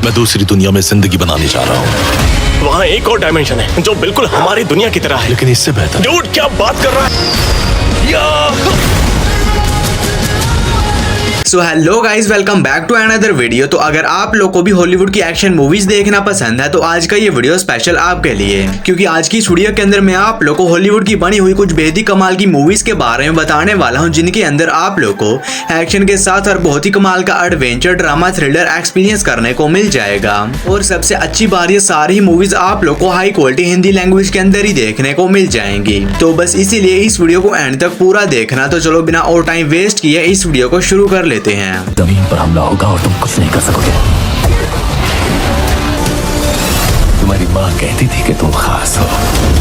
मैं दूसरी दुनिया में जिंदगी बनाने जा रहा हूँ। वहाँ एक और डायमेंशन है जो बिल्कुल हमारी दुनिया की तरह है, लेकिन इससे बेहतर। डूड क्या बात कर रहा है? So hello guys, welcome back to another video. तो अगर आप लोग को भी हॉलीवुड की एक्शन मूवीज देखना पसंद है तो आज का ये वीडियो स्पेशल आपके लिए, क्योंकि आज की इस वीडियो के अंदर मैं आप लोग को हॉलीवुड की बनी हुई कुछ बेहद ही कमाल की मूवीज के बारे में बताने वाला हूं, जिनके अंदर आप लोग को एक्शन के साथ और बहुत ही कमाल का एडवेंचर ड्रामा थ्रिलर एक्सपीरियंस करने को मिल जाएगा। और सबसे अच्छी बात, ये सारी मूवीज आप लोग को हाई क्वालिटी हिंदी लैंग्वेज के अंदर ही देखने को मिल जाएंगी। तो बस इसीलिए इस वीडियो को एंड तक पूरा देखना। तो चलो बिना और टाइम वेस्ट किए इस वीडियो को शुरू कर लेते हैं। जमीन पर हमला होगा और तुम कुछ नहीं कर सकोगे। तुम्हारी माँ कहती थी कि तुम खास हो।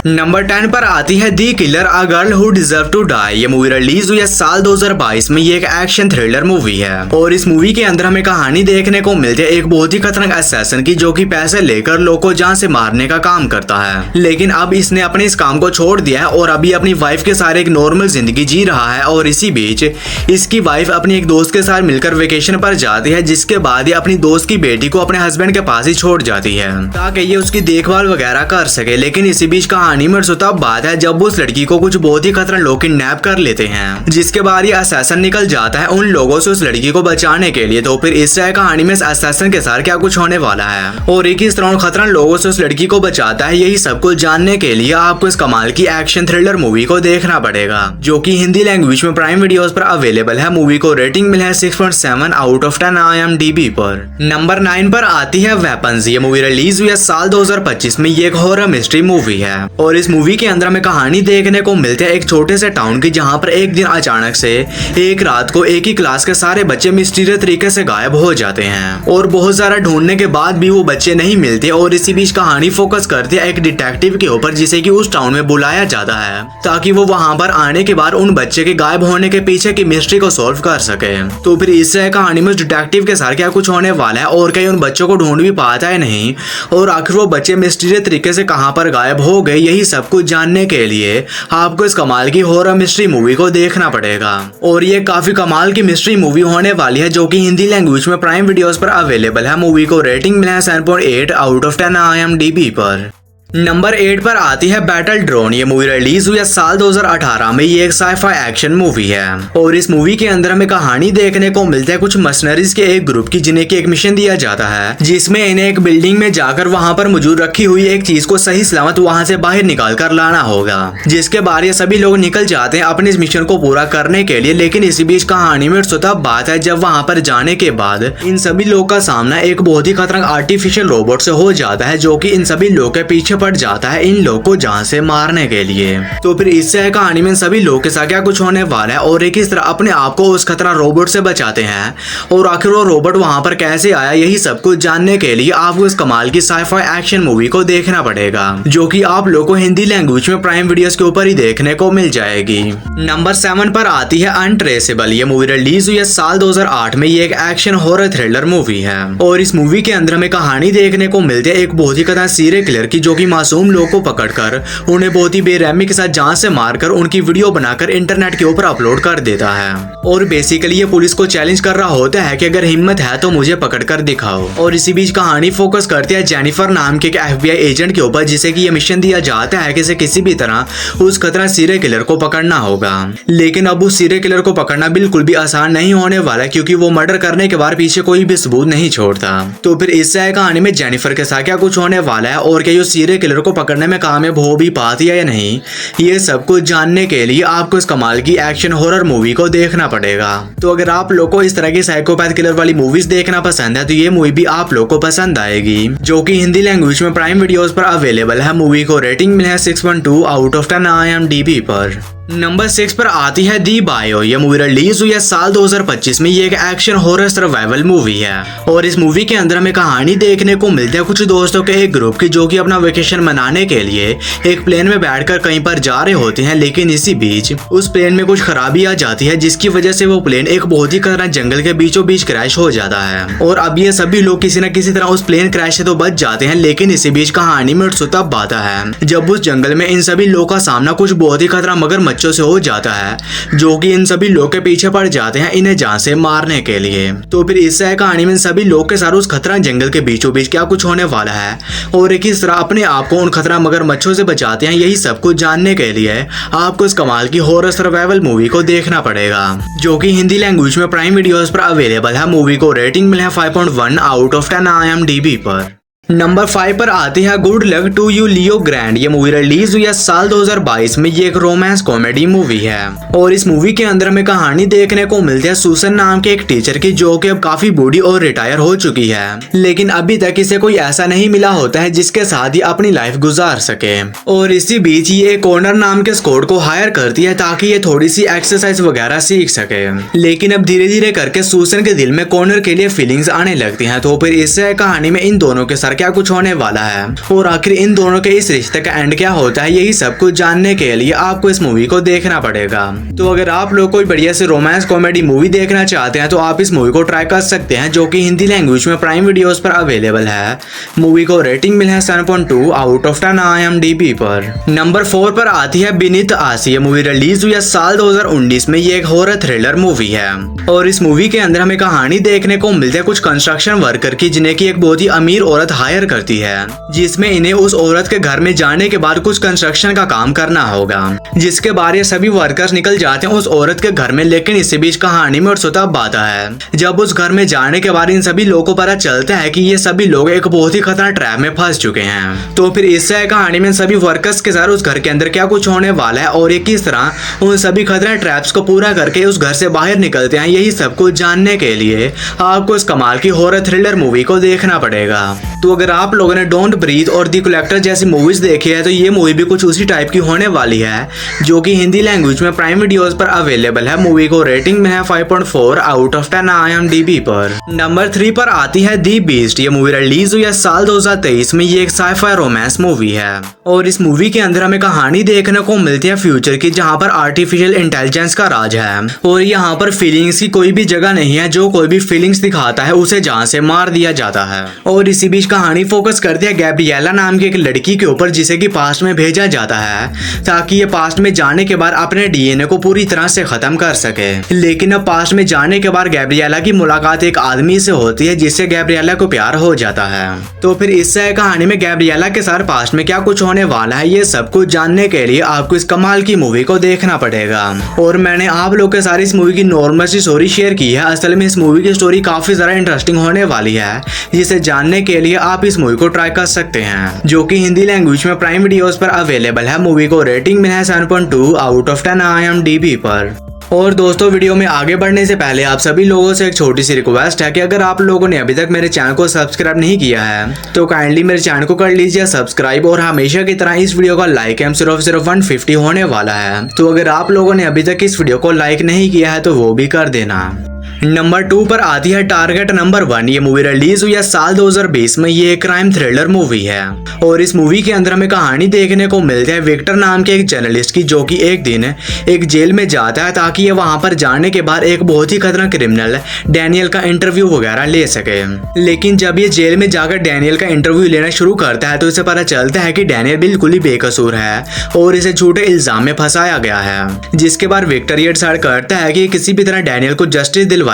नंबर 10 पर आती है the killer a girl who deserve to die. ये मूवी रिलीज हुई है साल 2022 में। ये एक एक्शन थ्रिलर मूवी है और इस मूवी के अंदर हमें कहानी देखने को मिलती है एक बहुत ही खतरनाक असैसिन की, जो कि पैसे लेकर लोगों को जान से मारने का काम करता है। लेकिन अब इसने अपने इस काम को छोड़ दिया है और अभी अपनी वाइफ के साथ एक नॉर्मल जिंदगी जी रहा है। और इसी बीच इसकी वाइफ अपनी एक दोस्त के साथ मिलकर वेकेशन पर जाती है, जिसके बाद ये अपनी दोस्त की बेटी को अपने हस्बैंड के पास ही छोड़ जाती है ताकि ये उसकी देखभाल वगैरह कर सके। लेकिन इसी बीच कहानी में तब बात है जब उस लड़की को कुछ बहुत ही खतरनाक लोग किडनैप कर लेते हैं, जिसके बाद ये असैसिन निकल जाता है उन लोगों से उस लड़की को बचाने के लिए। तो फिर इस कहानी में इस असैसिन के साथ क्या कुछ होने वाला है और एक इस तरह खतरनाक लोगों से उस लड़की को बचाता है, यही सब कुछ जानने के लिए आपको इस कमाल की एक्शन थ्रिलर मूवी को देखना पड़ेगा, जो कि हिंदी लैंग्वेज में प्राइम वीडियोस पर अवेलेबल है। मूवी को रेटिंग मिला है 6.7 आउट ऑफ 10 IMDb पर। नंबर 9 पर आती है वेपन्स। ये मूवी रिलीज हुई है साल 2025 में। ये एक हॉरर मिस्ट्री मूवी है और इस मूवी के अंदर हमें कहानी देखने को मिलती है एक छोटे से टाउन की, जहां पर एक दिन अचानक से एक रात को एक ही क्लास के सारे बच्चे मिस्टीरियस तरीके से गायब हो जाते हैं और बहुत सारा ढूंढने के बाद भी वो बच्चे नहीं मिलते। और इसी बीच कहानी फोकस करती है एक डिटेक्टिव के ऊपर, जिसे कि उस टाउन में बुलाया जाता है ताकि वो वहां पर आने के बाद उन बच्चे के गायब होने के पीछे की मिस्ट्री को सॉल्व कर सके। तो फिर इस कहानी में डिटेक्टिव के साथ क्या कुछ होने वाला है और कहीं उन बच्चों को ढूंढ भी पाता है नहीं, और आखिर वो बच्चे मिस्टीरियस तरीके से कहां पर गायब हो गए, यही सब कुछ जानने के लिए आपको इस कमाल की हॉरर मिस्ट्री मूवी को देखना पड़ेगा। और ये काफी कमाल की मिस्ट्री मूवी होने वाली है, जो कि हिंदी लैंग्वेज में प्राइम वीडियोस पर अवेलेबल है। मूवी को रेटिंग मिला है 7.8 आउट ऑफ 10 IMDb पर। नंबर 8 पर आती है बैटल ड्रोन। ये मूवी रिलीज हुई है साल 2018 में। ये एक साइफाई एक्शन मूवी है और इस मूवी के अंदर हमें कहानी देखने को मिलता है कुछ मर्सनरीज के एक ग्रुप की, जिन्हें की एक मिशन दिया जाता है, जिसमें इन्हें एक बिल्डिंग में जाकर वहां पर मौजूद रखी हुई एक चीज को सही सलामत वहां से बाहर निकाल कर लाना होगा, जिसके बाद ये सभी लोग निकल जाते हैं अपने इस मिशन को पूरा करने के लिए। लेकिन इसी बीच कहानी में तब बात है जब वहां पर जाने के बाद इन सभी लोग का सामना एक बहुत ही खतरनाक आर्टिफिशियल रोबोट से हो जाता है, जो कि इन सभी लोग के पीछे पड़ जाता है इन लोग को जान से मारने के लिए। तो फिर इससे कहानी में सभी लोग के साथ क्या कुछ होने वाला है और एक इस तरह अपने आप को उस खतरनाक रोबोट से बचाते हैं और आखिर वो रोबोट वहां पर कैसे आया, यही सब कुछ जानने के लिए आपको इस कमाल की साइफाई एक्शन मूवी को देखना पड़ेगा, जो कि आप लोग को हिंदी लैंग्वेज में प्राइम वीडियोस के ऊपर ही देखने को मिल जाएगी। नंबर 7 पर आती है अनट्रेसेबल। ये मूवी रिलीज हुई है साल 2008 में। ये एक एक्शन हॉरर थ्रिलर मूवी है और इस मूवी के अंदर हमें कहानी देखने को मिलती है एक बहुत ही खतरनाक सीरियल किलर की, जो कि मासूम लोगों को पकड़कर उन्हें बहुत ही बेरहमी के साथ जान से मारकर उनकी वीडियो बनाकर इंटरनेट के ऊपर अपलोड कर देता है। और बेसिकली ये पुलिस को चैलेंज कर रहा होता है कि अगर हिम्मत है तो मुझे पकड़कर दिखाओ। और इसी बीच कहानी फोकस करती है जेनिफर नाम के एक FBI एजेंट के ऊपर, जिसे कि ये मिशन दिया जाता है कि इसे किसी भी तरह उस खतरनाक सीरियल किलर को पकड़ना होगा। लेकिन अब उस सीरियल किलर को पकड़ना बिल्कुल भी आसान नहीं होने वाला, क्योंकि वो मर्डर करने के बाद पीछे कोई भी सबूत नहीं छोड़ता। तो फिर इस कहानी में जेनिफर के साथ क्या कुछ होने वाला है और क्या सीरियल किलर को पकड़ने में कामयाब हो भी पाती है या नहीं, ये सब कुछ जानने के लिए आपको इस कमाल की एक्शन हॉरर मूवी को देखना पड़ेगा। तो अगर आप लोग को इस तरह की साइकोपैथ किलर वाली मूवीज देखना पसंद है तो ये मूवी भी आप लोग को पसंद आएगी, जो कि हिंदी लैंग्वेज में प्राइम वीडियोस पर अवेलेबल है। मूवी को रेटिंग मिला है 6.2 आउट ऑफ 10 IMDb पर। नंबर 6 पर आती है दी बायो। यह मूवी रिलीज हुई है साल 2025 में। ये एक एक्शन हॉरर सर्वाइवल मूवी है और इस मूवी के अंदर हमें कहानी देखने को मिलती है कुछ दोस्तों के एक ग्रुप की, जो कि अपना वेकेशन मनाने के लिए एक प्लेन में बैठकर कहीं पर जा रहे होते हैं। लेकिन इसी बीच उस प्लेन में कुछ खराबी आ जाती है, जिसकी वजह से वो प्लेन एक बहुत ही खतरनाक जंगल के बीचों बीच क्रैश हो जाता है। और अब ये सभी लोग किसी न किसी तरह उस प्लेन क्रैश से तो बच जाते हैं, लेकिन इसी बीच कहानी में तब आता है जब उस जंगल में इन सभी लोगों का सामना कुछ बहुत ही खतरनाक मगरमच्छ मगरमच्छों से हो जाता है जो कि इन सभी लोग के पीछे पड़ जाते हैं इन्हें जान से मारने के लिए। तो फिर इस कहानी में सभी लोग के साथ उस खतरनाक जंगल के बीचों बीच क्या कुछ होने वाला है और किस तरह अपने आप को उन खतरनाक मगरमच्छों से बचाते हैं, यही सब कुछ जानने के लिए आपको इस कमाल की हॉरर सर्वाइवल मूवी को देखना पड़ेगा, जो कि हिंदी लैंग्वेज में प्राइम वीडियोस पर अवेलेबल है। मूवी को रेटिंग मिला है 5.1 आउट ऑफ 10 IMDb पर। नंबर 5 पर आती है good luck to you Leo Grand. ये मूवी रिलीज हुई है साल 2022 में। ये एक रोमांस कॉमेडी मूवी है और इस मूवी के अंदर हमें कहानी देखने को मिलती है सुसन नाम के एक टीचर की, जो कि अब काफी बूढ़ी और रिटायर हो चुकी है, लेकिन अभी तक इसे कोई ऐसा नहीं मिला होता है जिसके साथ ही अपनी लाइफ गुजार सके। और इसी बीच ये कॉर्नर नाम के स्क्वाड को हायर करती है ताकि ये थोड़ी सी एक्सरसाइज वगैरह सीख सके। लेकिन अब धीरे धीरे करके सुसन के दिल में कॉर्नर के लिए फीलिंग्स आने लगती हैं। तो फिर इस कहानी में इन दोनों के साथ क्या कुछ होने वाला है और आखिर इन दोनों के इस रिश्ते का एंड क्या होता है, यही सब कुछ जानने के लिए आपको इस मूवी को देखना पड़ेगा। तो अगर आप लोग कोई बढ़िया से रोमांस कॉमेडी मूवी देखना चाहते हैं तो आप इस मूवी को ट्राई कर सकते हैं, जो कि हिंदी लैंग्वेज में प्राइम वीडियोस पर अवेलेबल है। मूवी को रेटिंग मिला है 7.2 आउट ऑफ 10 IMDb पर। नंबर 4 पर आती है बीनीथ आस। ये मूवी रिलीज हुई है साल 2019 में। ये एक हॉरर थ्रिलर मूवी है और इस मूवी के अंदर हमें कहानी देखने को मिलती है कुछ कंस्ट्रक्शन वर्कर की, जिन्हें की एक बहुत ही अमीर औरत हायर करती है, जिसमें इन्हें उस औरत के घर में जाने के बाद कुछ कंस्ट्रक्शन का काम करना होगा, जिसके बाद ये सभी वर्कर्स निकल जाते हैं उस औरत के घर में। लेकिन इसी बीच कहानी में और तब आता है जब उस घर में जाने के बाद इन सभी लोगों को पता चलता है कि ये सभी लोग एक बहुत ही खतरनाक ट्रैप में फंस चुके हैं। तो फिर इस कहानी में सभी वर्कर्स के साथ उस घर के अंदर क्या कुछ होने वाला है और ये किस तरह उन सभी खतरनाक ट्रैप्स को पूरा करके उस घर से बाहर निकलते हैं, यही सब कुछ जानने के लिए आपको इस कमाल की हॉरर थ्रिलर मूवी को देखना पड़ेगा। तो अगर आप लोगों ने डोंट ब्रीथ और द कलेक्टर जैसी मूवीज देखी है तो ये मूवी भी कुछ उसी टाइप की होने वाली है, जो कि हिंदी लैंग्वेज में प्राइम वीडियोस पर अवेलेबल है। मूवी को रेटिंग में है 5.4 आउट ऑफ 10 IMDb पर। नंबर 3 पर आती है दी बीस्ट। ये मूवी रिलीज हुई है साल 2023 में। ये एक साइफाई रोमांस मूवी है और इस मूवी के अंदर हमें कहानी देखने को मिलती है फ्यूचर की, जहाँ पर आर्टिफिशियल इंटेलिजेंस का राज है और यहाँ पर फीलिंग्स की कोई भी जगह नहीं है। जो कोई भी फीलिंग्स दिखाता है उसे जान से मार दिया जाता है। और इसी बीच कहानी फोकस करती है गैब्रिएला नाम की एक लड़की के ऊपर, जिसे कि पास्ट में भेजा जाता है ताकि ये पास्ट में जाने के बाद अपने DNA को पूरी तरह से खत्म कर सके। लेकिन अब पास्ट में जाने के बाद गैब्रिएला की मुलाकात एक आदमी से होती है, जिससे गैब्रिएला को प्यार हो जाता है। तो फिर इस कहानी में गैब्रिएला के साथ पास्ट में क्या कुछ होने वाला है, ये सब कुछ जानने के लिए आपको इस कमाल की मूवी को देखना पड़ेगा। और मैंने आप लोग के साथ इस मूवी की नॉर्मल सी स्टोरी शेयर की है। असल में इस मूवी की स्टोरी काफी ज्यादा इंटरेस्टिंग होने वाली है, जिसे जानने के लिए आप इस मूवी को ट्राई कर सकते हैं, जो कि हिंदी लैंग्वेज में प्राइम वीडियोस पर अवेलेबल है। मूवी को रेटिंग मिला है 7.2 आउट ऑफ 10 IMDb पर। और दोस्तों, वीडियो में आगे बढ़ने से पहले आप सभी लोगों से एक छोटी सी रिक्वेस्ट है कि अगर आप लोगों ने अभी तक मेरे चैनल को सब्सक्राइब नहीं किया है तो काइंडली मेरे चैनल को कर लीजिए सब्सक्राइब। और हमेशा की तरह इस वीडियो का लाइक सिर्फ 150 होने वाला है, तो अगर आप लोगों ने अभी तक इस वीडियो को लाइक नहीं किया है तो वो भी कर देना। नंबर 2 पर आती है टारगेट नंबर 1। ये मूवी रिलीज हुई है साल 2020 में। ये एक क्राइम थ्रिलर मूवी है और इस मूवी के अंदर हमें कहानी देखने को मिलती है विक्टर नाम के एक जर्नलिस्ट की, जो कि एक दिन एक जेल में जाता है ताकि ये वहां पर जाने के बाद एक बहुत ही खतरनाक क्रिमिनल डैनियल का इंटरव्यू वगैरह ले सके। लेकिन जब ये जेल में जाकर डैनियल का इंटरव्यू लेना शुरू करता है तो इसे पता चलता है कि डैनियल बिल्कुल ही बेकसूर है और इसे झूठे इल्जाम में फंसाया गया है। जिसके बाद विक्टर ये डिसाइड करता है कि किसी भी तरह डैनियल को जस्टिस दिलवाएगा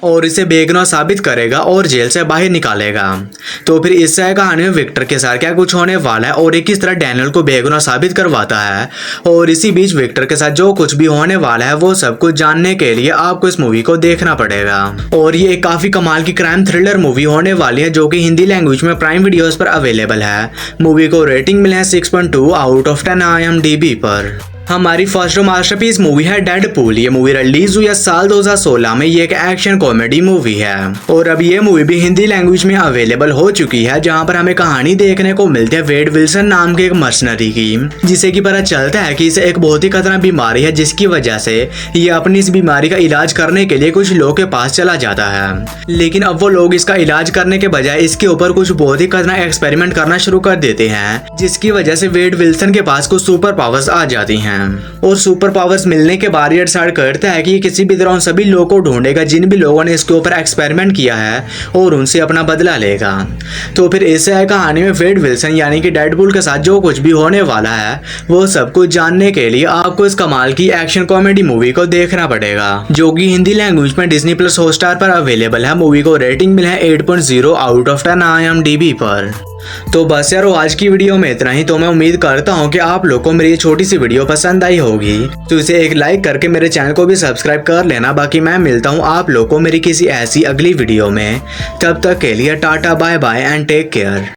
और इसे बेगुनाह साबित करेगा और जेल से बाहर निकालेगा। तो फिर इस कहानी में विक्टर के साथ क्या कुछ होने वाला है और किस तरह डैनियल को बेगुनाह साबित करवाता है, और इसी बीच विक्टर के साथ जो कुछ भी होने वाला है वो सब कुछ जानने के लिए आपको इस मूवी को देखना पड़ेगा। और ये एक काफी कमाल की क्राइम थ्रिलर मूवी होने वाली है, जो कि हिंदी लैंग्वेज में प्राइम वीडियोस पर अवेलेबल है। मूवी को रेटिंग मिला है 6.2 आउट ऑफ 10 IMDb पर। हमारी फर्स्ट मास्टरपीस मूवी है डेडपूल। ये मूवी रिलीज हुई है साल 2016 में। ये एक एक्शन कॉमेडी मूवी है और अब ये मूवी भी हिंदी लैंग्वेज में अवेलेबल हो चुकी है, जहां पर हमें कहानी देखने को मिलती है वेड विल्सन नाम के एक मर्सनरी की, जिसे कि पता चलता है कि इसे एक बहुत ही खतरनाक बीमारी है, जिसकी वजह से ये अपनी इस बीमारी का इलाज करने के लिए कुछ लोगों के पास चला जाता है। लेकिन अब वो लोग इसका इलाज करने के बजाय इसके ऊपर कुछ बहुत ही खतरनाक एक्सपेरिमेंट करना शुरू कर देते हैं, जिसकी वजह से वेड विल्सन के पास कुछ सुपर पावर्स आ जाती हैं। हैं और सुपर पावर्स मिलने के बाद ये डिसाइड करता है कि ये किसी भी तरह उन सभी लोगों को ढूंढेगा जिन भी लोगों ने इसके ऊपर एक्सपेरिमेंट किया है और उनसे अपना बदला लेगा। तो फिर इस कहानी में वेड विल्सन यानी कि डेडपूल के साथ जो कुछ भी होने वाला है वो सब कुछ जानने के लिए आपको इस कमाल की एक्शन कॉमेडी मूवी को देखना पड़ेगा, जो कि हिंदी लैंग्वेज में डिज्नी प्लस हॉटस्टार पर अवेलेबल है। मूवी को रेटिंग मिला है 8.0 आउट ऑफ 10 IMDb पर। तो बस यारो आज की वीडियो में इतना ही। तो मैं उम्मीद करता हूँ कि आप लोगों को मेरी ये छोटी सी वीडियो पसंद आई होगी, तो इसे एक लाइक करके मेरे चैनल को भी सब्सक्राइब कर लेना। बाकी मैं मिलता हूँ आप लोगों को मेरी किसी ऐसी अगली वीडियो में, तब तक के लिए tata bye bye and take care.